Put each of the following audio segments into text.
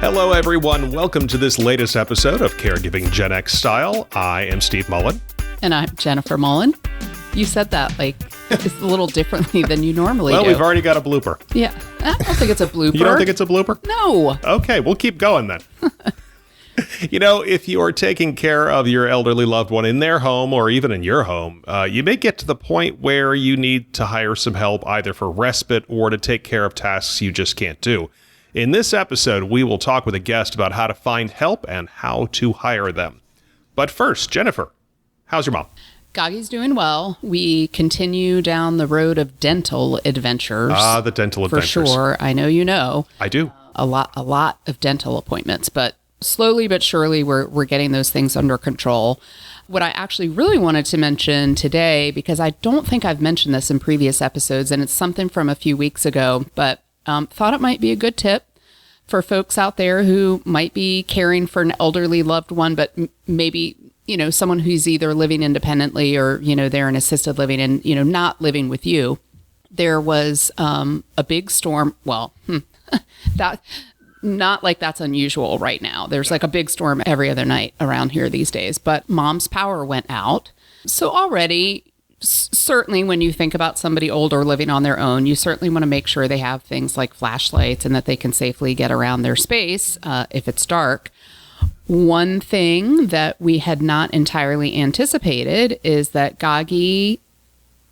Hello, everyone. Welcome to this latest episode of Caregiving Gen X Style. I am Steve Mullen. And I'm Jennifer Mullen. You said that it's a little differently than you normally do. Well, we've already got a blooper. Yeah. I don't think it's a blooper. You don't think it's a blooper? No. Okay, we'll keep going then. If you're taking care of your elderly loved one in their home or even in your home, you may get to the point where you need to hire some help either for respite or to take care of tasks you just can't do. In this episode, we will talk with a guest about how to find help and how to hire them. But first, Jennifer, how's your mom? Goggy's doing well. We continue down the road of dental adventures. The dental adventures. For sure. I know you know. I do. A lot of dental appointments, but slowly but surely we're getting those things under control. What I actually really wanted to mention today, because I don't think I've mentioned this in previous episodes, and it's something from a few weeks ago, but thought it might be a good tip for folks out there who might be caring for an elderly loved one, but maybe, someone who's either living independently or, they're in assisted living and, not living with you. There was a big storm. Well, that not like that's unusual right now. There's like a big storm every other night around here these days, but mom's power went out. So already, certainly when you think about somebody older living on their own, you certainly want to make sure they have things like flashlights and that they can safely get around their space if it's dark. One thing that we had not entirely anticipated is that Goggy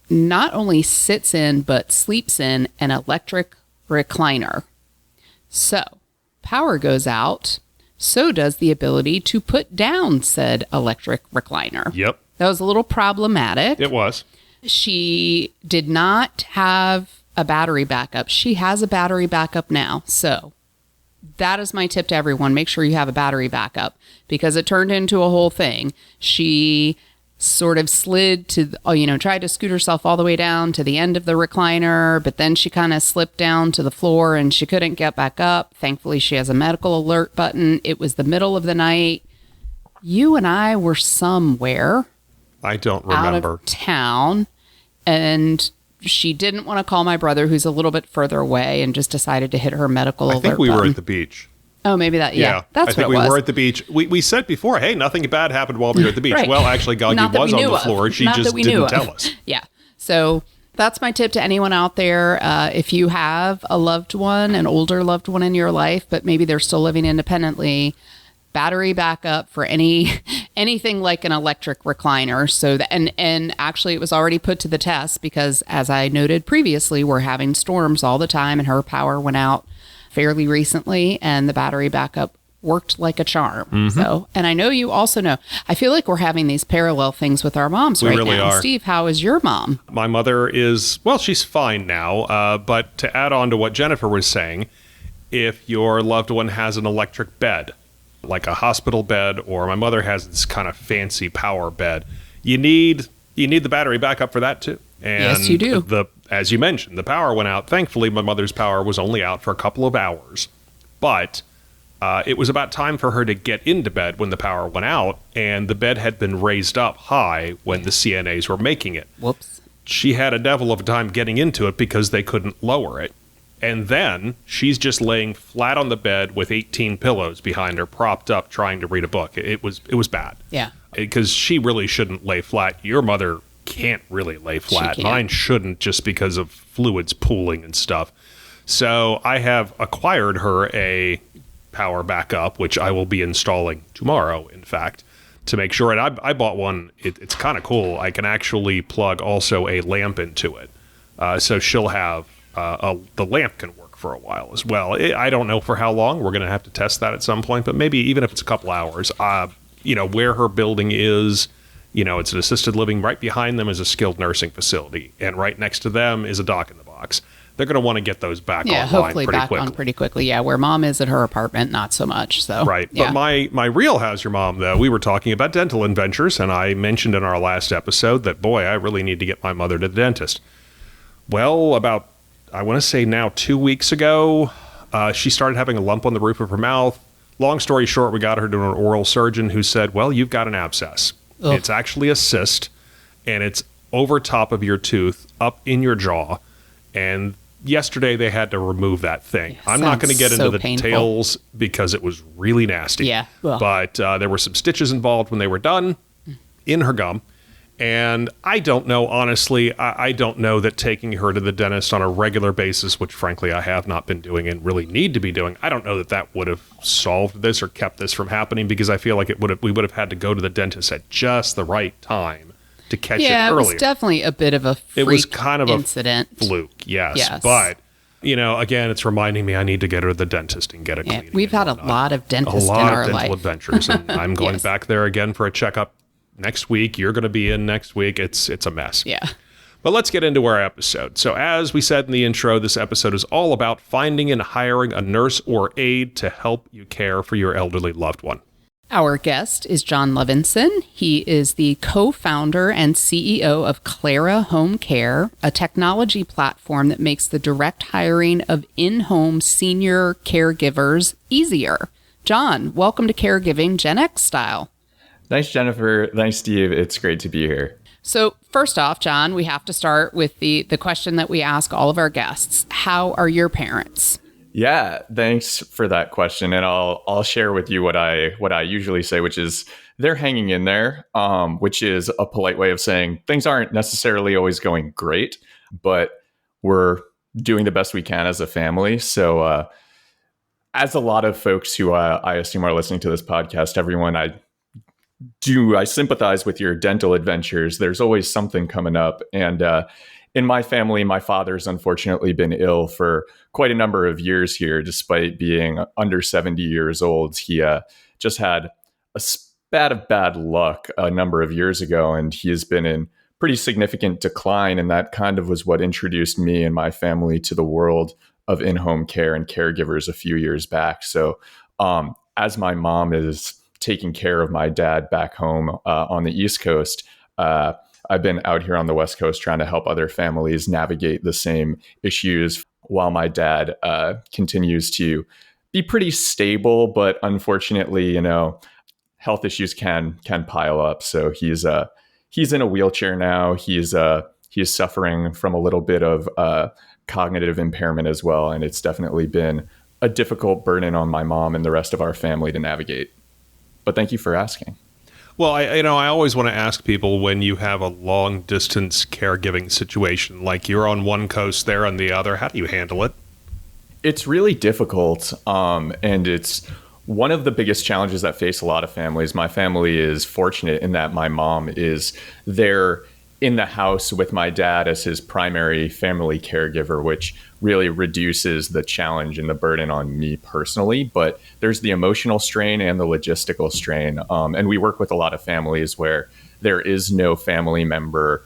not only sits in but sleeps in an electric recliner. So power goes out, so does the ability to put down said electric recliner. Yep. That was a little problematic. It was. She did not have a battery backup. She has a battery backup now. So that is my tip to everyone. Make sure you have a battery backup because it turned into a whole thing. She sort of slid to, tried to scoot herself all the way down to the end of the recliner, but then she kind of slipped down to the floor and she couldn't get back up. Thankfully, she has a medical alert button. It was the middle of the night. You and I were somewhere. I don't remember. Out of town, and she didn't want to call my brother, who's a little bit further away, and just decided to hit her medical alert I think we button. were at the beach. Oh, maybe that, yeah. That's I think what it was. we were at the beach. We said before, hey, nothing bad happened while we were at the beach. Right. Well, actually, Goggy was on the floor. She just didn't tell us. Yeah. So that's my tip to anyone out there. If you have a loved one, an older loved one in your life, but maybe they're still living independently, battery backup for anything like an electric recliner. So that, and actually it was already put to the test because, as I noted previously, we're having storms all the time and her power went out fairly recently and the battery backup worked like a charm. Mm-hmm. So, and I know you also know, I feel like we're having these parallel things with our moms right really now. Are. Steve, how is your mom? My mother is, well, she's fine now. But to add on to what Jennifer was saying, if your loved one has an electric bed, like a hospital bed, or my mother has this kind of fancy power bed, you need the battery backup for that too. And yes, you do. As you mentioned, the power went out. Thankfully, my mother's power was only out for a couple of hours, but it was about time for her to get into bed when the power went out, and the bed had been raised up high when the CNAs were making it. Whoops. She had a devil of a time getting into it because they couldn't lower it. And then she's just laying flat on the bed with 18 pillows behind her, propped up, trying to read a book. It was bad. Yeah. Because she really shouldn't lay flat. Your mother can't really lay flat. Mine shouldn't, just because of fluids pooling and stuff. So I have acquired her a power backup, which I will be installing tomorrow, in fact, to make sure. And I bought one. It's kind of cool. I can actually plug also a lamp into it. So she'll have the lamp can work for a while as well. I don't know for how long. We're going to have to test that at some point, but maybe even if it's a couple hours. Where her building is, it's an assisted living. Right behind them is a skilled nursing facility, and right next to them is a dock in the box. They're going to want to get those back online hopefully pretty back quickly. on pretty quickly. Yeah, where mom is at her apartment, not so much. So right. Yeah. But my real how's your mom, though, we were talking about dental adventures, and I mentioned in our last episode that, boy, I really need to get my mother to the dentist. Well, about, I want to say now 2 weeks ago, she started having a lump on the roof of her mouth. Long story short, we got her to an oral surgeon who said, well, you've got an abscess. Ugh. It's actually a cyst, and it's over top of your tooth, up in your jaw. And yesterday they had to remove that thing. Yeah, I'm not going to get into the painful. details because it was really nasty. Yeah. Well. But there were some stitches involved when they were done in her gum. And I don't know, honestly, I don't know that taking her to the dentist on a regular basis, which frankly I have not been doing and really need to be doing, I don't know that that would have solved this or kept this from happening, because I feel like we would have had to go to the dentist at just the right time to catch it earlier. It was definitely a bit of a freak It was kind of incident. a fluke, yes. But, again, it's reminding me I need to get her to the dentist and get a cleaning. We've had a lot of dentists in our life. A lot of dental adventures, and I'm going back there again for a checkup next week. You're going to be in next week. It's a mess. Yeah. But let's get into our episode. So as we said in the intro, this episode is all about finding and hiring a nurse or aide to help you care for your elderly loved one. Our guest is Jon Levinson. He is the co-founder and CEO of Clara Home Care, a technology platform that makes the direct hiring of in-home senior caregivers easier. Jon, welcome to Caregiving Gen X Style. Thanks, Jennifer. Thanks, Steve. It's great to be here. So first off, Jon, we have to start with the question that we ask all of our guests. How are your parents? Yeah, thanks for that question. And I'll share with you what I usually say, which is they're hanging in there, which is a polite way of saying things aren't necessarily always going great, but we're doing the best we can as a family. So as a lot of folks who I assume are listening to this podcast, everyone I sympathize with your dental adventures. There's always something coming up. And in my family, my father's unfortunately been ill for quite a number of years here, despite being under 70 years old. He just had a spat of bad luck a number of years ago, and he has been in pretty significant decline. And that kind of was what introduced me and my family to the world of in-home care and caregivers a few years back. So as my mom is taking care of my dad back home on the East Coast, I've been out here on the West Coast trying to help other families navigate the same issues while my dad continues to be pretty stable. But unfortunately, health issues can pile up. So he's in a wheelchair now. He's suffering from a little bit of cognitive impairment as well. And it's definitely been a difficult burden on my mom and the rest of our family to navigate. But thank you for asking. Well, I always want to ask people, when you have a long distance caregiving situation, like you're on one coast, they're on the other, how do you handle it? It's really difficult. And it's one of the biggest challenges that face a lot of families. My family is fortunate in that my mom is there in the house with my dad as his primary family caregiver, which really reduces the challenge and the burden on me personally. But there's the emotional strain and the logistical strain. And we work with a lot of families where there is no family member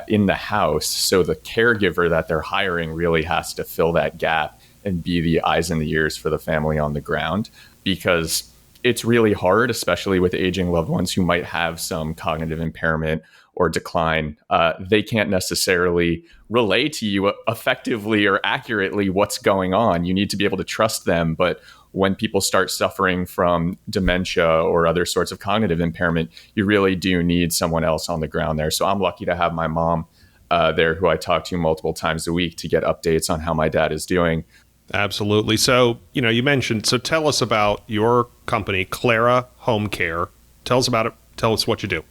in the house. So the caregiver that they're hiring really has to fill that gap and be the eyes and the ears for the family on the ground, because it's really hard, especially with aging loved ones who might have some cognitive impairment or decline. They can't necessarily relay to you effectively or accurately what's going on. You need to be able to trust them. But when people start suffering from dementia or other sorts of cognitive impairment, you really do need someone else on the ground there. So I'm lucky to have my mom there, who I talk to multiple times a week to get updates on how my dad is doing. Absolutely. So, you mentioned, so tell us about your company, Clara Home Care. Tell us about it. Tell us what you do.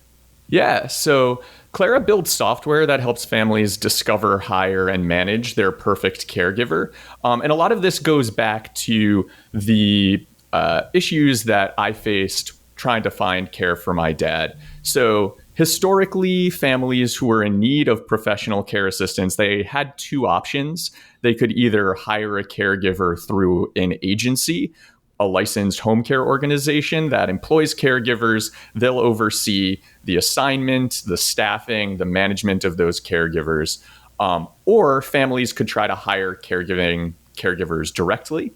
Yeah, so Clara builds software that helps families discover, hire, and manage their perfect caregiver. And a lot of this goes back to the issues that I faced trying to find care for my dad. So historically, families who were in need of professional care assistance, they had two options. They could either hire a caregiver through an agency, a licensed home care organization that employs caregivers. They'll oversee the assignment, the staffing, the management of those caregivers. Or families could try to hire caregivers directly.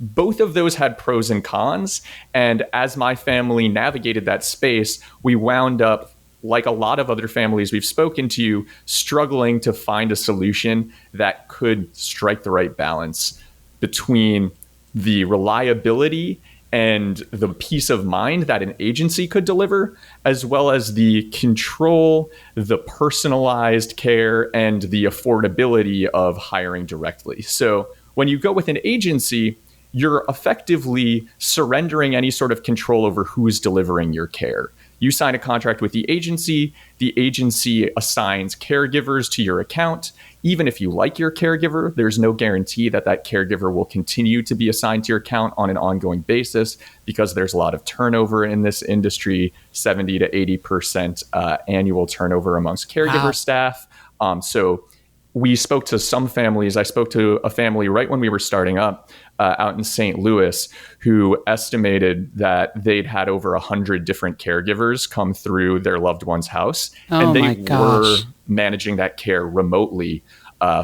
Both of those had pros and cons. And as my family navigated that space, we wound up, like a lot of other families we've spoken to, struggling to find a solution that could strike the right balance between the reliability and the peace of mind that an agency could deliver, as well as the control, the personalized care, and the affordability of hiring directly. So when you go with an agency, you're effectively surrendering any sort of control over who's delivering your care. You sign a contract with the agency assigns caregivers to your account. Even if you like your caregiver, there's no guarantee that that caregiver will continue to be assigned to your account on an ongoing basis because there's a lot of turnover in this industry, 70 to 80% annual turnover amongst caregiver staff. So we spoke to some families. I spoke to a family right when we were starting up out in St. Louis who estimated that they'd had over 100 different caregivers come through their loved one's house. And they were managing that care remotely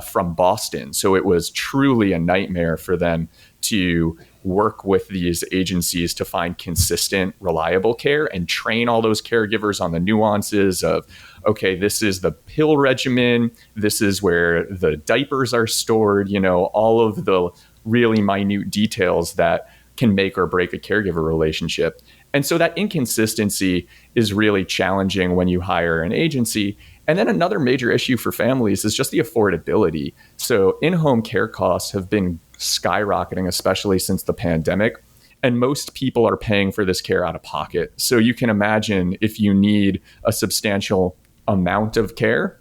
from Boston. So it was truly a nightmare for them to work with these agencies to find consistent, reliable care and train all those caregivers on the nuances of, okay, this is the pill regimen, this is where the diapers are stored, all of the really minute details that can make or break a caregiver relationship. And so that inconsistency is really challenging when you hire an agency. And then another major issue for families is just the affordability. So in-home care costs have been skyrocketing, especially since the pandemic. And most people are paying for this care out of pocket. So you can imagine if you need a substantial amount of care,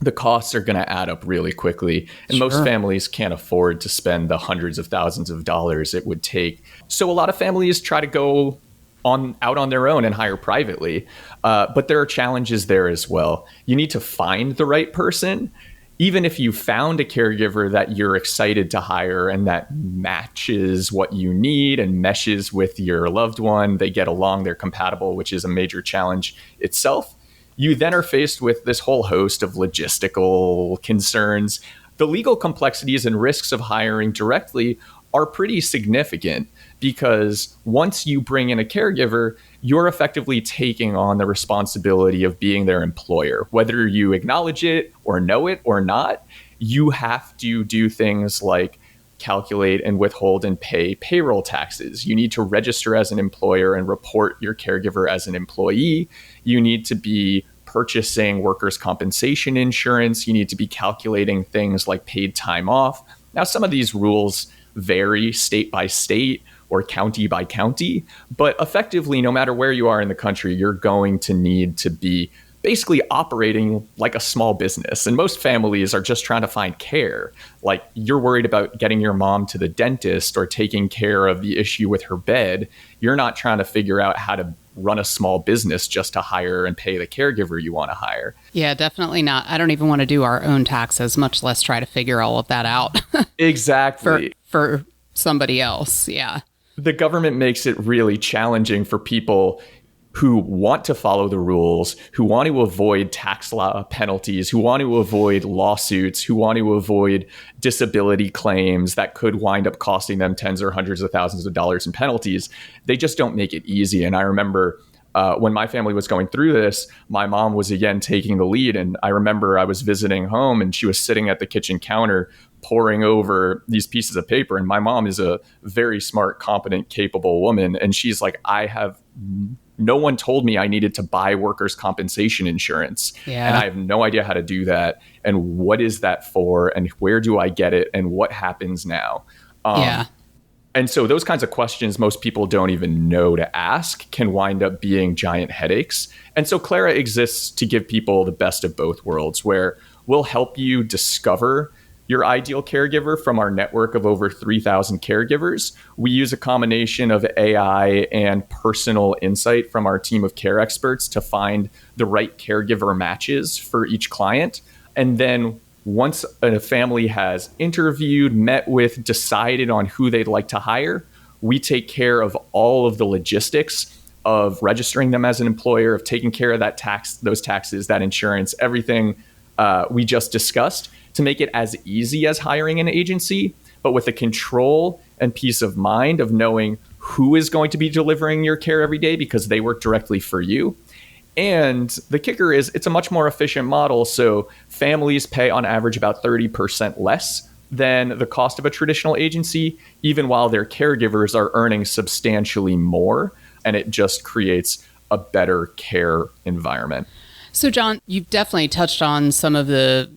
the costs are going to add up really quickly. And most families can't afford to spend the hundreds of thousands of dollars it would take. So a lot of families try to go out on their own and hire privately. But there are challenges there as well. You need to find the right person. Even if you found a caregiver that you're excited to hire and that matches what you need and meshes with your loved one, they get along, they're compatible, which is a major challenge itself. You then are faced with this whole host of logistical concerns. The legal complexities and risks of hiring directly are pretty significant because once you bring in a caregiver, you're effectively taking on the responsibility of being their employer. Whether you acknowledge it or know it or not, you have to do things like calculate and withhold and pay payroll taxes. You need to register as an employer and report your caregiver as an employee. You need to be purchasing workers' compensation insurance. You need to be calculating things like paid time off. Now, some of these rules vary state by state or county by county, but effectively, no matter where you are in the country, you're going to need to be basically operating like a small business. And most families are just trying to find care. Like you're worried about getting your mom to the dentist or taking care of the issue with her bed. You're not trying to figure out how to run a small business just to hire and pay the caregiver you want to hire. Yeah, definitely not. I don't even want to do our own taxes, much less try to figure all of that out. Exactly. For somebody else. Yeah. The government makes it really challenging for people who want to follow the rules, who want to avoid tax law penalties, who want to avoid lawsuits, who want to avoid disability claims that could wind up costing them tens or hundreds of thousands of dollars in penalties. They just don't make it easy. And I remember when my family was going through this, my mom was again taking the lead. And I remember I was visiting home and she was sitting at the kitchen counter poring over these pieces of paper. And my mom is a very smart, competent, capable woman. And she's like, no one told me I needed to buy workers' compensation insurance. Yeah. And I have no idea how to do that. And what is that for? And where do I get it? And what happens now? And so those kinds of questions most people don't even know to ask can wind up being giant headaches. And so Clara exists to give people the best of both worlds, where we'll help you discover your ideal caregiver from our network of over 3,000 caregivers. We use a combination of AI and personal insight from our team of care experts to find the right caregiver matches for each client. And then once a family has interviewed, met with, decided on who they'd like to hire, we take care of all of the logistics of registering them as an employer, of taking care of that those taxes, that insurance, everything we just discussed, to make it as easy as hiring an agency, but with the control and peace of mind of knowing who is going to be delivering your care every day because they work directly for you. And the kicker is it's a much more efficient model. So families pay on average about 30% less than the cost of a traditional agency, even while their caregivers are earning substantially more. And it just creates a better care environment. So, Jon, you've definitely touched on some of the,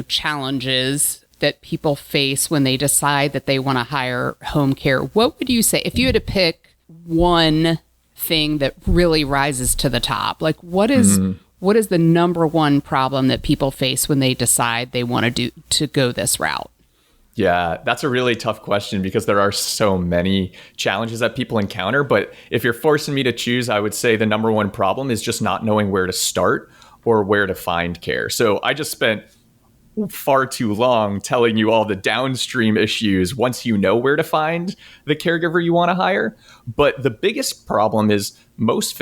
challenges that people face when they decide that they want to hire home care. What would you say if you had to pick one thing that really rises to the top? Like, what is the number one problem that people face when they decide they want to go this route? Yeah, that's a really tough question because there are so many challenges that people encounter. But if you're forcing me to choose, I would say the number one problem is just not knowing where to start or where to find care. So I just spent far too long telling you all the downstream issues once you know where to find the caregiver you want to hire. But the biggest problem is most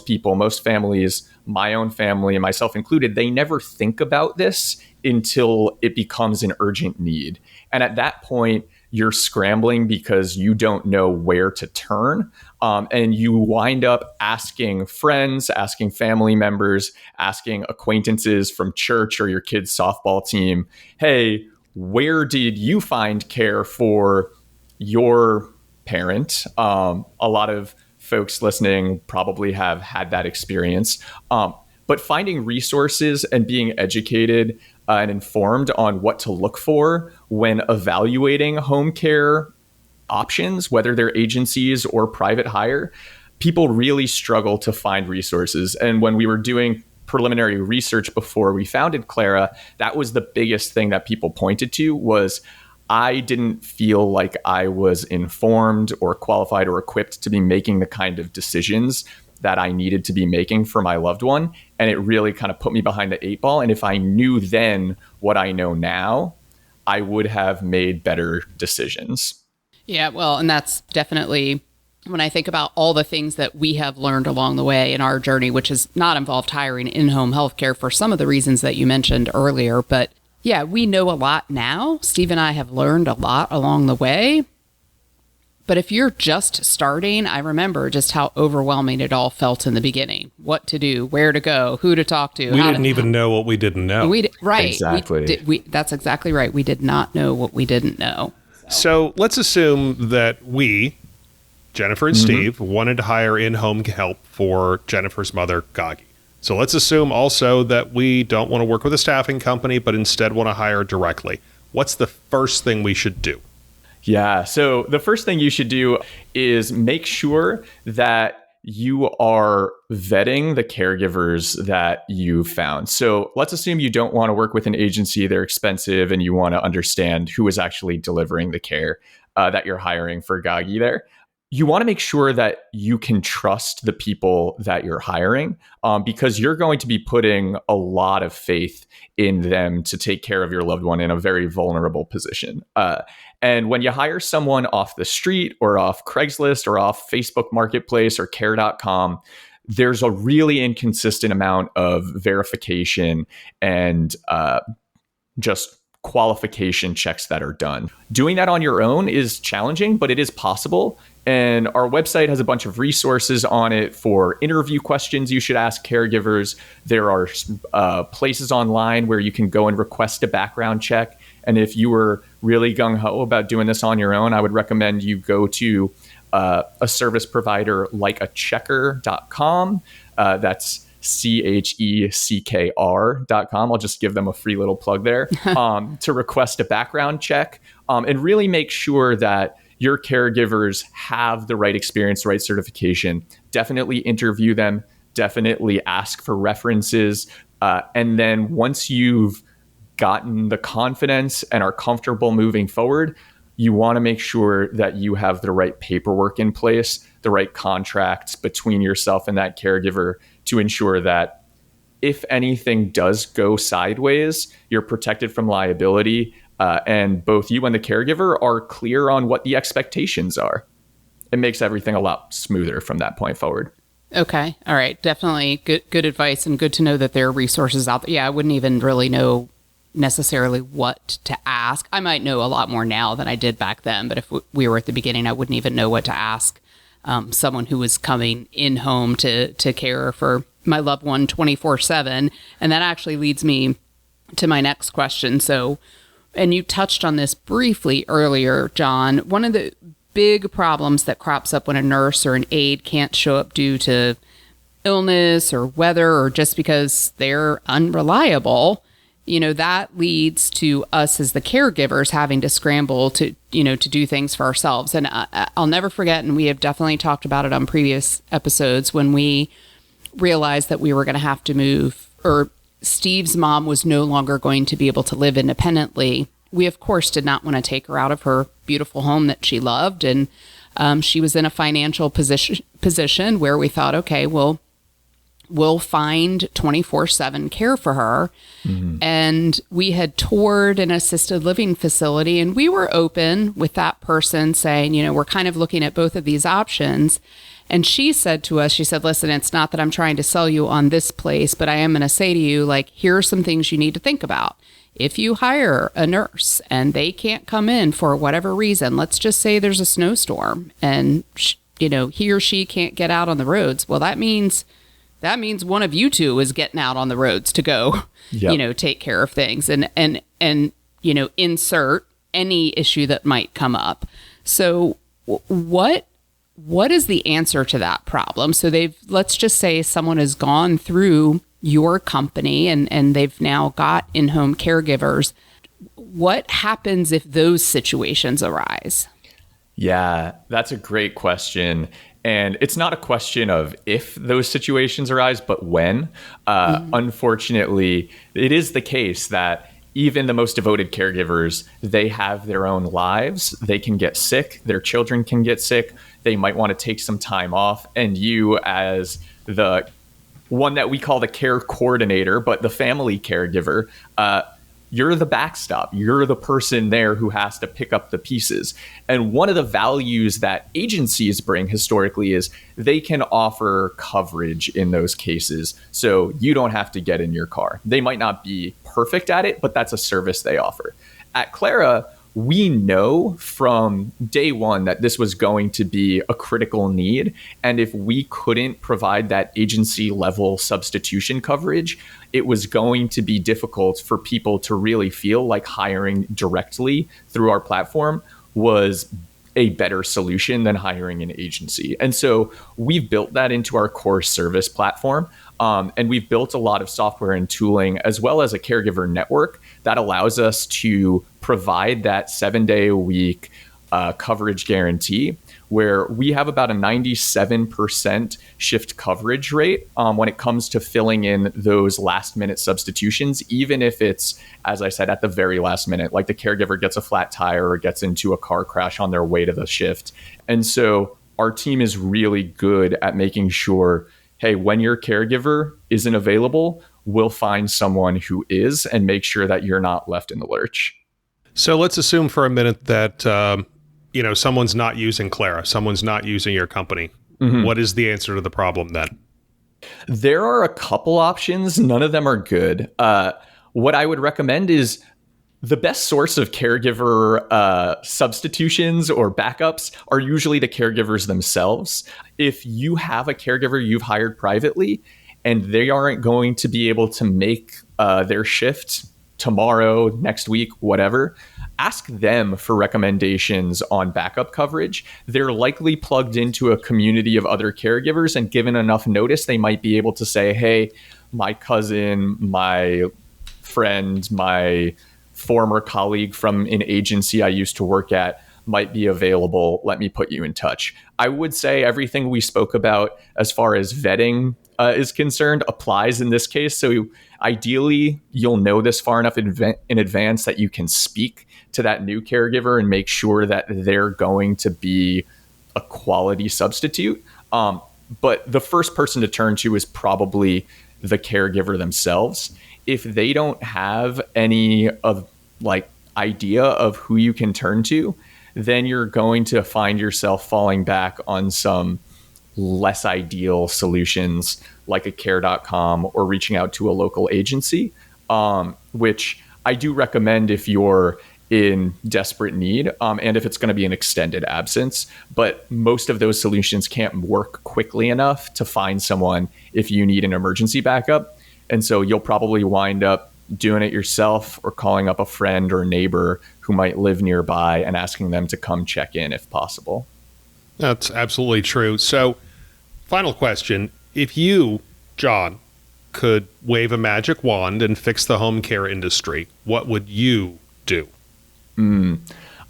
people, most families, my own family and myself included, they never think about this until it becomes an urgent need. And at that point, you're scrambling because you don't know where to turn. And you wind up asking friends, asking family members, asking acquaintances from church or your kid's softball team, hey, where did you find care for your parent? A lot of folks listening probably have had that experience. But finding resources and being educated and informed on what to look for when evaluating home care options, whether they're agencies or private hire, people really struggle to find resources. And when we were doing preliminary research before we founded Clara, that was the biggest thing that people pointed to was I didn't feel like I was informed or qualified or equipped to be making the kind of decisions that I needed to be making for my loved one. And it really kind of put me behind the eight ball. And if I knew then what I know now, I would have made better decisions. Yeah, well, and that's definitely when I think about all the things that we have learned along the way in our journey, which has not involved hiring in-home healthcare for some of the reasons that you mentioned earlier. But yeah, we know a lot now. Steve and I have learned a lot along the way. But if you're just starting, I remember just how overwhelming it all felt in the beginning. What to do, where to go, who to talk to. We didn't even know what we didn't know. Right. Exactly. That's exactly right. We did not know what we didn't know. So let's assume that we, Jennifer and Steve, wanted to hire in-home help for Jennifer's mother, Gagi. So let's assume also that we don't want to work with a staffing company, but instead want to hire directly. What's the first thing we should do? Yeah. So the first thing you should do is make sure that you are vetting the caregivers that you found. So let's assume you don't want to work with an agency, they're expensive, and you want to understand who is actually delivering the care that you're hiring for Gagi there. You want to make sure that you can trust the people that you're hiring because you're going to be putting a lot of faith in them to take care of your loved one in a very vulnerable position. And when you hire someone off the street or off Craigslist or off Facebook Marketplace or care.com, there's a really inconsistent amount of verification and just qualification checks that are done. Doing that on your own is challenging, but it is possible. And our website has a bunch of resources on it for interview questions you should ask caregivers. There are places online where you can go and request a background check. And if you were really gung-ho about doing this on your own, I would recommend you go to a service provider like a checker.com. That's CHECKR.com. I'll just give them a free little plug there to request a background check and really make sure that your caregivers have the right experience, the right certification. Definitely interview them, definitely ask for references. And then once you've gotten the confidence and are comfortable moving forward, you want to make sure that you have the right paperwork in place, the right contracts between yourself and that caregiver to ensure that if anything does go sideways, you're protected from liability. And both you and the caregiver are clear on what the expectations are. It makes everything a lot smoother from that point forward. Okay. All right. Definitely good advice and good to know that there are resources out there. Yeah, I wouldn't even really know necessarily what to ask. I might know a lot more now than I did back then, but if we were at the beginning, I wouldn't even know what to ask someone who was coming in home to care for my loved one 24/7. And that actually leads me to my next question. So and you touched on this briefly earlier, Jon, one of the big problems that crops up when a nurse or an aide can't show up due to illness or weather or just because they're unreliable, that leads to us as the caregivers having to scramble to do things for ourselves. And I'll never forget, and we have definitely talked about it on previous episodes, when we realized that we were going to have to move, or Steve's mom was no longer going to be able to live independently. We, of course, did not want to take her out of her beautiful home that she loved. And she was in a financial position where we thought, okay, well, we'll find 24/7 care for her. Mm-hmm. And we had toured an assisted living facility, and we were open with that person saying, we're kind of looking at both of these options. And she said to us, she said, listen, it's not that I'm trying to sell you on this place, but I am going to say to you, here are some things you need to think about. If you hire a nurse and they can't come in for whatever reason, let's just say there's a snowstorm and, he or she can't get out on the roads. Well, that means one of you two is getting out on the roads to go, take care of things and insert any issue that might come up. So what is the answer to that problem? So let's just say someone has gone through your company and they've now got in-home caregivers. What happens if those situations arise? Yeah, that's a great question. And it's not a question of if those situations arise, but when. Unfortunately, it is the case that even the most devoted caregivers, they have their own lives. They can get sick. Their children can get sick. They might want to take some time off. And you, as the one that we call the care coordinator, but the family caregiver, you're the backstop. You're the person there who has to pick up the pieces. And one of the values that agencies bring historically is they can offer coverage in those cases. So you don't have to get in your car. They might not be perfect at it, but that's a service they offer. At Clara, we know from day one that this was going to be a critical need. And if we couldn't provide that agency level substitution coverage, it was going to be difficult for people to really feel like hiring directly through our platform was a better solution than hiring an agency. And so we've built that into our core service platform. And we've built a lot of software and tooling, as well as a caregiver network that allows us to provide that 7-day-a-week coverage guarantee, where we have about a 97% shift coverage rate when it comes to filling in those last-minute substitutions, even if it's, as I said, at the very last minute, like the caregiver gets a flat tire or gets into a car crash on their way to the shift. And so our team is really good at making sure, hey, when your caregiver isn't available, we'll find someone who is and make sure that you're not left in the lurch. So let's assume for a minute that, someone's not using Clara, someone's not using your company. Mm-hmm. What is the answer to the problem then? There are a couple options. None of them are good. What I would recommend is the best source of caregiver substitutions or backups are usually the caregivers themselves. If you have a caregiver you've hired privately and they aren't going to be able to make their shift tomorrow, next week, whatever, ask them for recommendations on backup coverage. They're likely plugged into a community of other caregivers, and given enough notice, they might be able to say, hey, my cousin, my friend, my former colleague from an agency I used to work at might be available. Let me put you in touch. I would say everything we spoke about as far as vetting is concerned applies in this case. So ideally, you'll know this far enough in advance that you can speak to that new caregiver and make sure that they're going to be a quality substitute. But the first person to turn to is probably the caregiver themselves. If they don't have any of idea of who you can turn to, then you're going to find yourself falling back on some less ideal solutions like a care.com or reaching out to a local agency, which I do recommend if you're in desperate need and if it's going to be an extended absence. But most of those solutions can't work quickly enough to find someone if you need an emergency backup. And so you'll probably wind up doing it yourself or calling up a friend or neighbor who might live nearby and asking them to come check in if possible. That's absolutely true. So, final question. If you, Jon, could wave a magic wand and fix the home care industry, what would you do?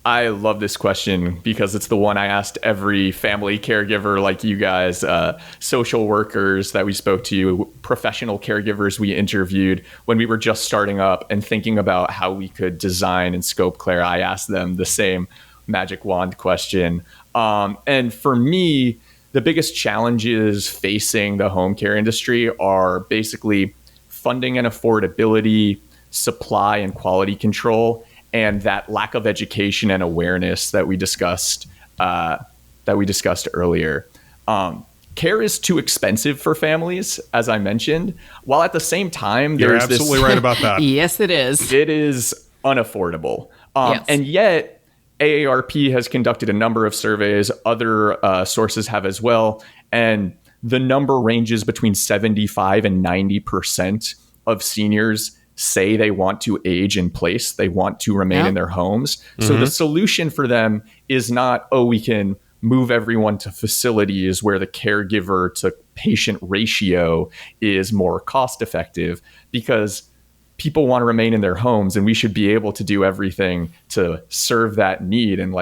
I love this question because it's the one I asked every family caregiver like you guys, social workers that we spoke to, professional caregivers we interviewed when we were just starting up and thinking about how we could design and scope Clara. I asked them the same magic wand question. And for me, the biggest challenges facing the home care industry are basically funding and affordability, supply and quality control, and that lack of education and awareness that we discussed earlier. Care is too expensive for families, as I mentioned, while at the same time, You're absolutely right about that. Yes, it is. It is unaffordable. Yes. And yet, AARP has conducted a number of surveys, other sources have as well, and the number ranges between 75 and 90% of seniors say they want to age in place. They want to remain in their homes. So the solution for them is not, we can move everyone to facilities where the caregiver to patient ratio is more cost effective, because people want to remain in their homes and we should be able to do everything to serve that need and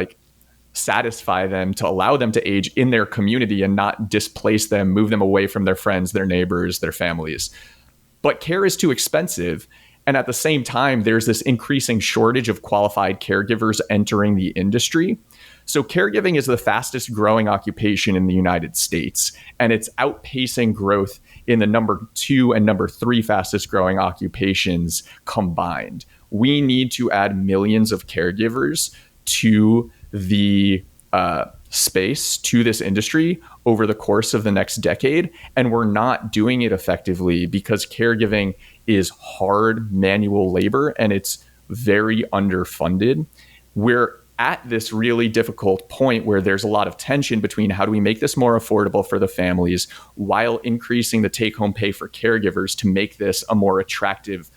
satisfy them, to allow them to age in their community and not displace them, move them away from their friends, their neighbors, their families. But care is too expensive. And at the same time, there's this increasing shortage of qualified caregivers entering the industry. So caregiving is the fastest growing occupation in the United States, and it's outpacing growth in the number 2 and number 3 fastest growing occupations combined. We need to add millions of caregivers to the space, to this industry over the course of the next decade. And we're not doing it effectively because caregiving is hard manual labor and it's very underfunded. We're at this really difficult point where there's a lot of tension between how do we make this more affordable for the families while increasing the take-home pay for caregivers to make this a more attractive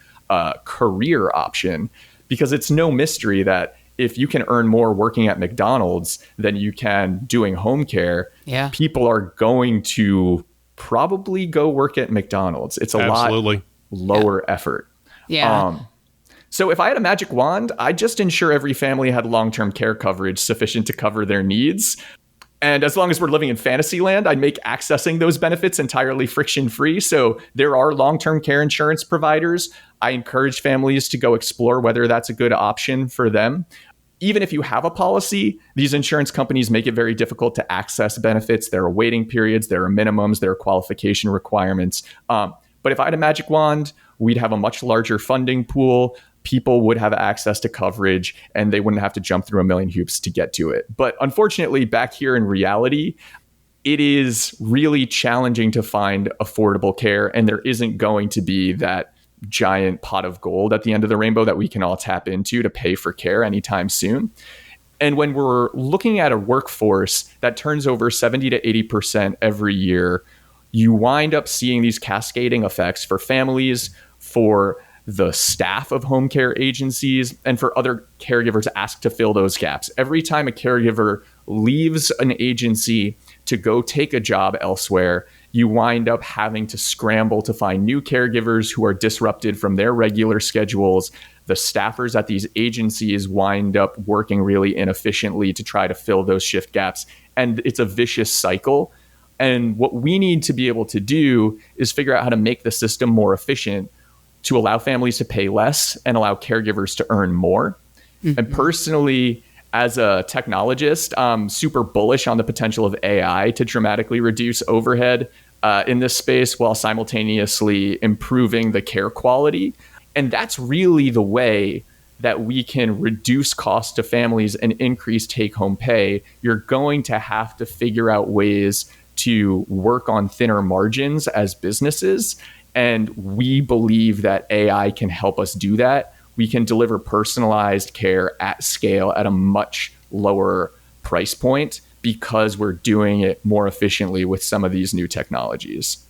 career option. Because it's no mystery that if you can earn more working at McDonald's than you can doing home care, people are going to probably go work at McDonald's. It's a lot lower effort. So if I had a magic wand, I'd just ensure every family had long-term care coverage sufficient to cover their needs. And as long as we're living in fantasy land, I'd make accessing those benefits entirely friction-free. So there are long-term care insurance providers. I encourage families to go explore whether that's a good option for them. Even if you have a policy, these insurance companies make it very difficult to access benefits. There are waiting periods, there are minimums, there are qualification requirements. But if I had a magic wand, we'd have a much larger funding pool. People would have access to coverage and they wouldn't have to jump through a million hoops to get to it. But unfortunately, back here in reality, it is really challenging to find affordable care. And there isn't going to be that giant pot of gold at the end of the rainbow that we can all tap into to pay for care anytime soon. And when we're looking at a workforce that turns over 70 to 80% every year, you wind up seeing these cascading effects for families, for the staff of home care agencies, and for other caregivers asked to fill those gaps. Every time a caregiver leaves an agency to go take a job elsewhere, you wind up having to scramble to find new caregivers who are disrupted from their regular schedules. The staffers at these agencies wind up working really inefficiently to try to fill those shift gaps. And it's a vicious cycle. And what we need to be able to do is figure out how to make the system more efficient to allow families to pay less and allow caregivers to earn more. And personally, as a technologist, I'm super bullish on the potential of AI to dramatically reduce overhead in this space while simultaneously improving the care quality. And that's really the way that we can reduce costs to families and increase take-home pay. You're going to have to figure out ways to work on thinner margins as businesses. And we believe that AI can help us do that. We can deliver personalized care at scale at a much lower price point because we're doing it more efficiently with some of these new technologies.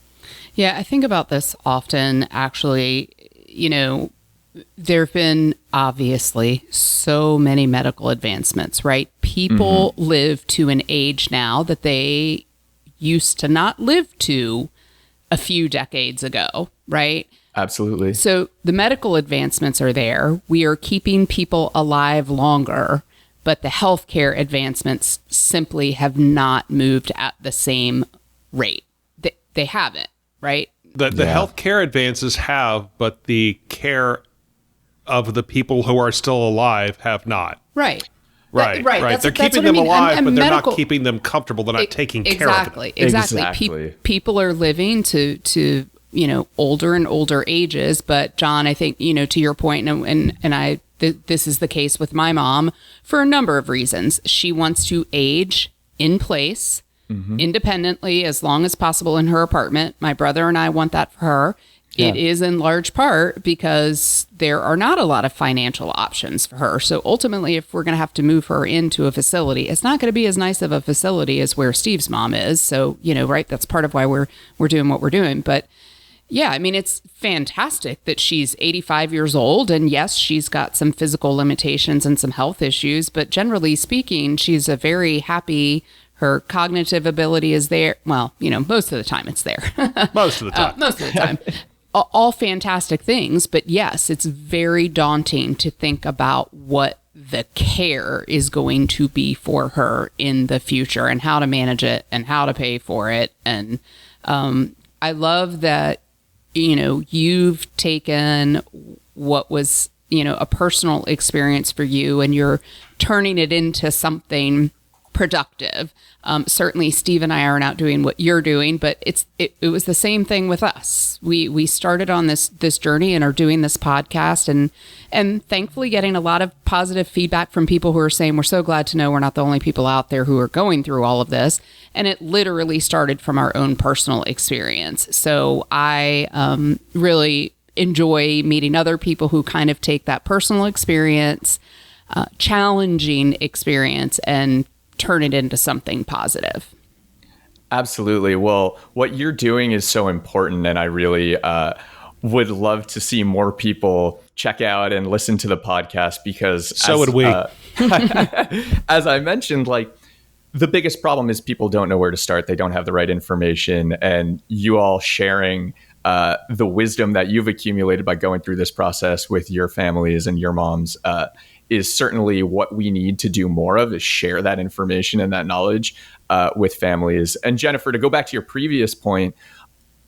Yeah, I think about this often, actually. there have been obviously so many medical advancements, right? People live to an age now that they used to not live to a few decades ago, right? Absolutely. So the medical advancements are there. We are keeping people alive longer, but the healthcare advancements simply have not moved at the same rate. They haven't, right? The healthcare advances have, but the care of the people who are still alive have not. Right. Right. They're keeping them alive, but they're not keeping them comfortable. They're not taking care of them. Exactly. People are living to older and older ages. But John, I think, to your point, and this is the case with my mom for a number of reasons. She wants to age in place, independently, as long as possible in her apartment. My brother and I want that for her. Yeah. It is in large part because there are not a lot of financial options for her. So ultimately, if we're going to have to move her into a facility, it's not going to be as nice of a facility as where Steve's mom is. So, right, that's part of why we're doing what we're doing. But yeah, I mean, it's fantastic that she's 85 years old. And yes, she's got some physical limitations and some health issues. But generally speaking, she's a very happy. Her cognitive ability is there. Well, most of the time it's there. Most of the time. Most of the time. All fantastic things. But yes, it's very daunting to think about what the care is going to be for her in the future and how to manage it and how to pay for it. And I love that, you've taken what was, a personal experience for you and you're turning it into something productive. Certainly Steve and I aren't out doing what you're doing, but it was the same thing with us. We started on this journey and are doing this podcast and thankfully getting a lot of positive feedback from people who are saying, we're so glad to know we're not the only people out there who are going through all of this. And it literally started from our own personal experience. So I really enjoy meeting other people who kind of take that personal experience, challenging experience, and turn it into something positive. Absolutely. Well, what you're doing is so important, and I really would love to see more people check out and listen to the podcast because would we. As I mentioned, the biggest problem is people don't know where to start. They don't have the right information, and you all sharing the wisdom that you've accumulated by going through this process with your families and your moms is certainly what we need to do more of, is share that information and that knowledge with families. And Jennifer, to go back to your previous point,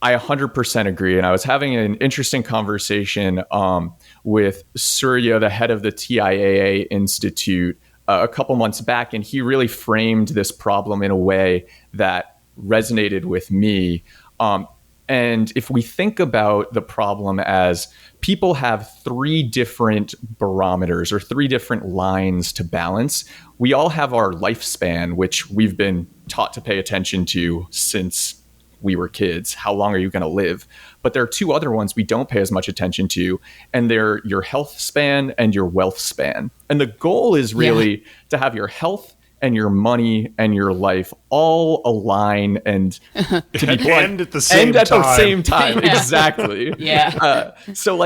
I 100% agree. And I was having an interesting conversation with Surya, the head of the TIAA Institute, a couple months back, and he really framed this problem in a way that resonated with me. And if we think about the problem as people have three different barometers or three different lines to balance, we all have our lifespan, which we've been taught to pay attention to since we were kids. How long are you going to live? But there are two other ones we don't pay as much attention to, and they're your health span and your wealth span. And the goal is really to have your health and your money and your life all align and to be blunt, end at the same time. Exactly. So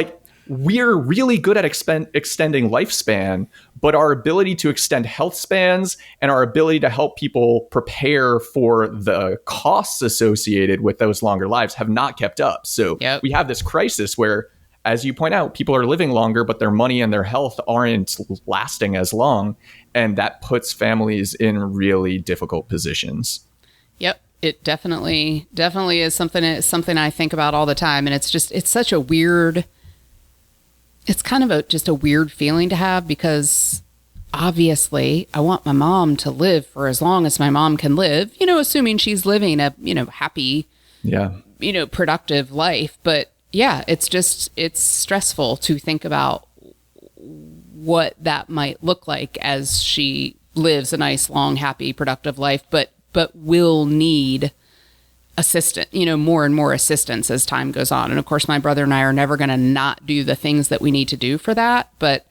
we're really good at extending lifespan, but our ability to extend health spans and our ability to help people prepare for the costs associated with those longer lives have not kept up. So we have this crisis where, as you point out, people are living longer, but their money and their health aren't lasting as long. And that puts families in really difficult positions. Yep. It definitely is something I think about all the time. And it's such a weird, it's kind of just a weird feeling to have, because obviously I want my mom to live for as long as my mom can live, assuming she's living a, happy, productive life. But yeah, it's stressful to think about what that might look like as she lives a nice, long, happy, productive life, but will need more and more assistance as time goes on. And of course, my brother and I are never going to not do the things that we need to do for that. But,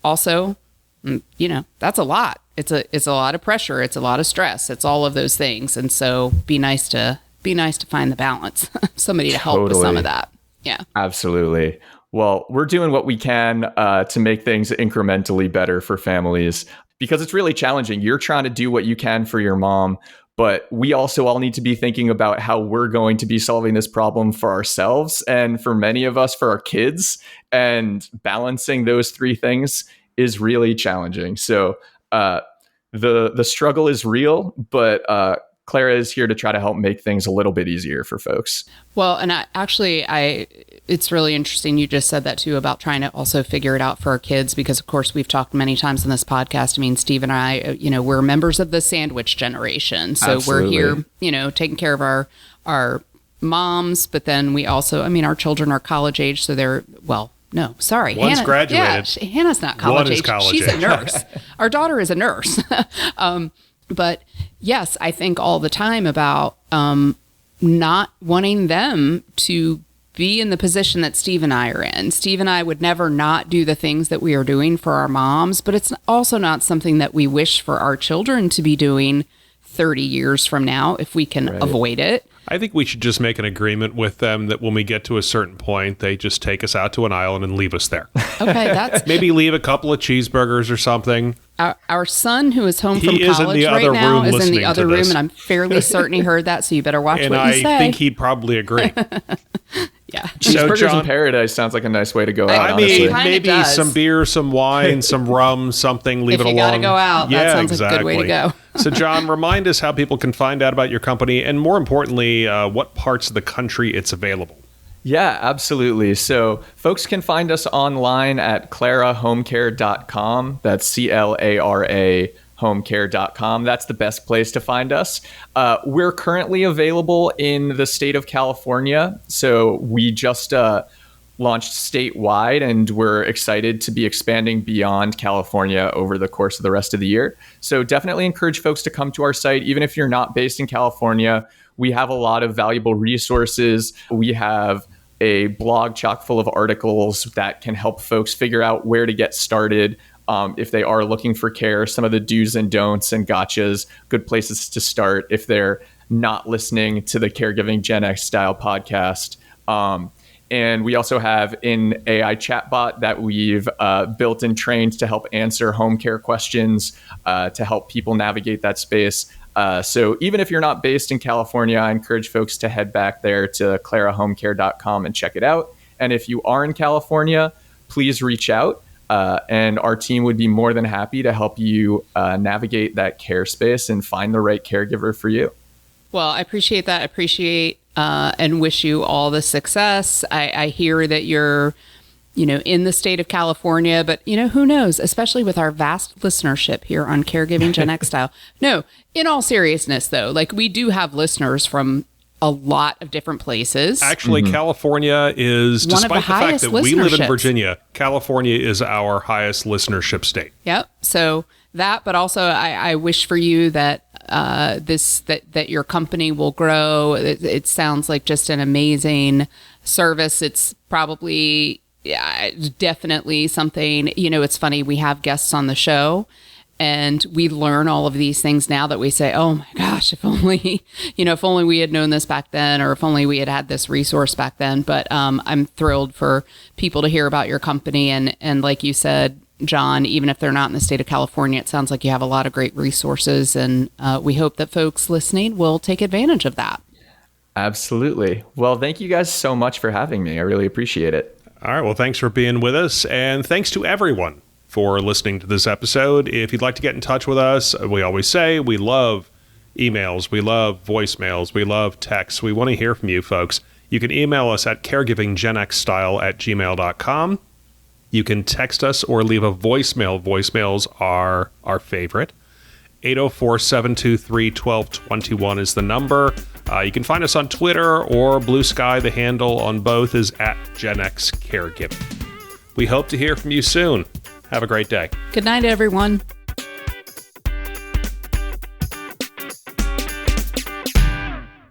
also, that's a lot. It's a lot of pressure. It's a lot of stress. It's all of those things. And so be nice to find the balance, somebody to help with some of that. Yeah, absolutely. Well, we're doing what we can to make things incrementally better for families because it's really challenging. You're trying to do what you can for your mom, but we also all need to be thinking about how we're going to be solving this problem for ourselves and for many of us, for our kids. And balancing those three things is really challenging. So the struggle is real, but Clara is here to try to help make things a little bit easier for folks. Well, and it's really interesting. You just said that too about trying to also figure it out for our kids, because of course we've talked many times in this podcast. I mean, Steve and I, we're members of the sandwich generation. So Absolutely. We're here, taking care of our moms, but then we also, our children are college age. So they're, no, sorry. One's Hannah, graduated. Yeah, Hannah's not college One is age. college She's age. a nurse. Our daughter is a nurse. But yes, I think all the time about not wanting them to be in the position that Steve and I are in. Steve and I would never not do the things that we are doing for our moms, but it's also not something that we wish for our children to be doing 30 years from now if we can avoid it. I think we should just make an agreement with them that when we get to a certain point, they just take us out to an island and leave us there. Okay, that's maybe leave a couple of cheeseburgers or something. Our son, who is home from He is in college the right other now, room is in listening the other to room, this. and I'm fairly certain he heard that. So you better watch And what you say. I think he'd probably agree. Yeah. So, Cheeseburgers John, in paradise sounds like a nice way to go out. I honestly. mean, Kinda maybe does. some beer, some wine, some rum, something. Leave If it you alone. gotta go out, that sounds like a good way to go. So, John, remind us how people can find out about your company, and more importantly, what parts of the country it's available. Yeah, absolutely. So folks can find us online at clarahomecare.com. That's CLARA homecare.com. That's the best place to find us. We're currently available in the state of California. So we just launched statewide, and we're excited to be expanding beyond California over the course of the rest of the year. So definitely encourage folks to come to our site. Even if you're not based in California, we have a lot of valuable resources. We have a blog chock full of articles that can help folks figure out where to get started if they are looking for care, some of the do's and don'ts and gotchas, good places to start if they're not listening to the Caregiving Gen X Style podcast. And we also have an AI chatbot that we've built and trained to help answer home care questions, to help people navigate that space. So even if you're not based in California, I encourage folks to head back there to clarahomecare.com and check it out. And if you are in California, please reach out. And our team would be more than happy to help you navigate that care space and find the right caregiver for you. Well, I appreciate that. I appreciate and wish you all the success. I hear that you're, in the state of California, but who knows, especially with our vast listenership here on Caregiving Gen X Style. No, in all seriousness though, like we do have listeners from a lot of different places. Actually, California is, One of despite the the fact highest that we live in listenerships. Virginia, California is our highest listenership state. Yep. So that, but also I wish for you that that your company will grow. It sounds like just an amazing service. It's probably definitely something, it's funny. We have guests on the show and we learn all of these things now that we say, oh my gosh, if only we had known this back then, or if only we had had this resource back then. But I'm thrilled for people to hear about your company. And like you said, John, even if they're not in the state of California, it sounds like you have a lot of great resources, and we hope that folks listening will take advantage of that. Absolutely. Well, thank you guys so much for having me. I really appreciate it. All right. Well, thanks for being with us. And thanks to everyone for listening to this episode. If you'd like to get in touch with us, we always say we love emails. We love voicemails. We love texts. We want to hear from you folks. You can email us at caregivinggenxstyle@gmail.com. You can text us or leave a voicemail. Voicemails are our favorite. 804-723-1221 is the number. You can find us on Twitter or Blue Sky. The handle on both is @GenXCaregiving. We hope to hear from you soon. Have a great day. Good night, everyone.